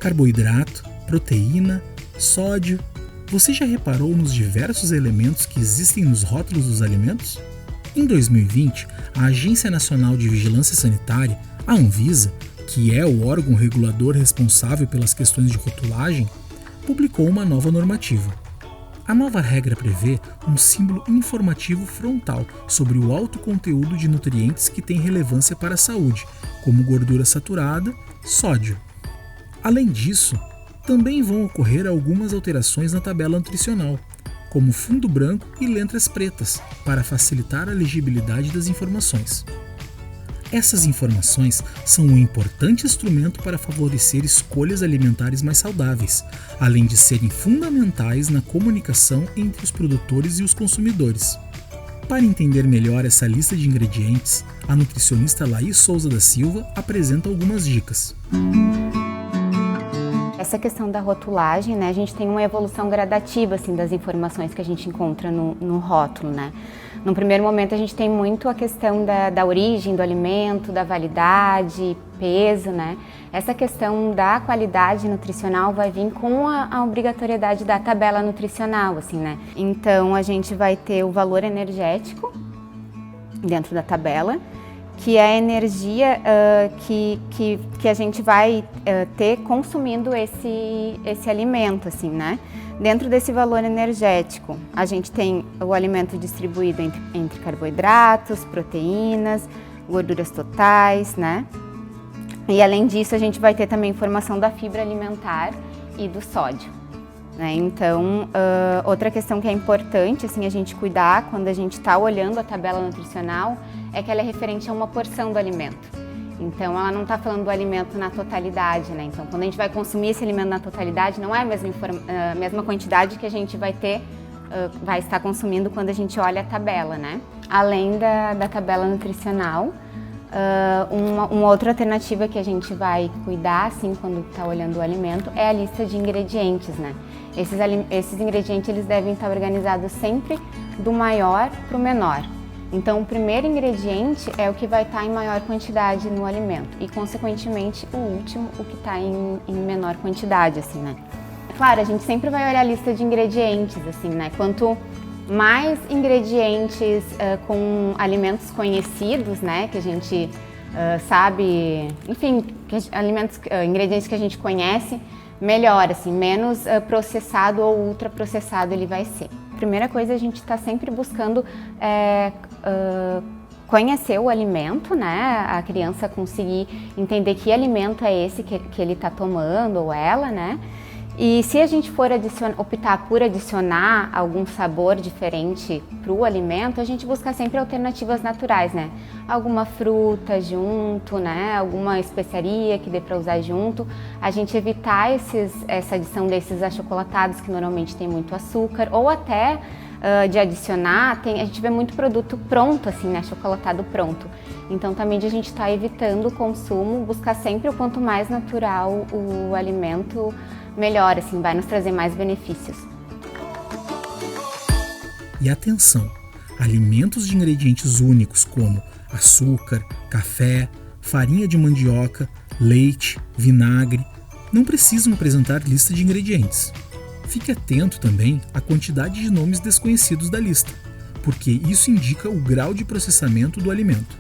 carboidrato, proteína, sódio. Você já reparou nos diversos elementos que existem nos rótulos dos alimentos? Em 2020, a Agência Nacional de Vigilância Sanitária, a Anvisa, que é o órgão regulador responsável pelas questões de rotulagem, publicou uma nova normativa. A nova regra prevê um símbolo informativo frontal sobre o alto conteúdo de nutrientes que tem relevância para a saúde, como gordura saturada, sódio. Além disso, também vão ocorrer algumas alterações na tabela nutricional, como fundo branco e letras pretas, para facilitar a legibilidade das informações. Essas informações são um importante instrumento para favorecer escolhas alimentares mais saudáveis, além de serem fundamentais na comunicação entre os produtores e os consumidores. Para entender melhor essa lista de ingredientes, a nutricionista Laís Souza da Silva apresenta algumas dicas. Essa questão da rotulagem, né, a gente tem uma evolução gradativa assim, das informações que a gente encontra no rótulo, né? No primeiro momento a gente tem muito a questão da origem do alimento, da validade, peso, né? Essa questão da qualidade nutricional vai vir com a obrigatoriedade da tabela nutricional, assim, né? Então a gente vai ter o valor energético dentro da tabela, que é a energia que a gente vai ter consumindo esse alimento, assim, né? Dentro desse valor energético, a gente tem o alimento distribuído entre carboidratos, proteínas, gorduras totais, né? E além disso, a gente vai ter também informação da fibra alimentar e do sódio, né? Então, outra questão que é importante, assim, a gente cuidar quando a gente está olhando a tabela nutricional é que ela é referente a uma porção do alimento. Então, ela não está falando do alimento na totalidade, né? Então, quando a gente vai consumir esse alimento na totalidade, não é a mesma quantidade que a gente vai estar consumindo quando a gente olha a tabela, né? Além da tabela nutricional, uma outra alternativa que a gente vai cuidar, assim, quando está olhando o alimento, é a lista de ingredientes, né? Esses ingredientes, eles devem estar organizados sempre do maior para o menor. Então, o primeiro ingrediente é o que vai estar em maior quantidade no alimento e, consequentemente, o último, o que está em menor quantidade, assim, né? Claro, a gente sempre vai olhar a lista de ingredientes, assim, né? Quanto mais ingredientes com alimentos conhecidos, né? Que a gente sabe, enfim, ingredientes que a gente conhece, melhor, assim, menos processado ou ultraprocessado ele vai ser. Primeira coisa, a gente está sempre buscando conhecer o alimento, né? A criança conseguir entender que alimento é esse que ele está tomando ou ela, né? E se a gente for optar por adicionar algum sabor diferente para o alimento, a gente busca sempre alternativas naturais, né? Alguma fruta junto, né? Alguma especiaria que dê para usar junto. A gente evitar essa adição desses achocolatados que normalmente tem muito açúcar, ou até de adicionar, a gente vê muito produto pronto, assim, né? Achocolatado pronto. Então também a gente está evitando o consumo, buscar sempre o quanto mais natural o alimento, melhor, assim, vai nos trazer mais benefícios. E atenção, alimentos de ingredientes únicos como açúcar, café, farinha de mandioca, leite, vinagre, não precisam apresentar lista de ingredientes. Fique atento também à quantidade de nomes desconhecidos da lista, porque isso indica o grau de processamento do alimento.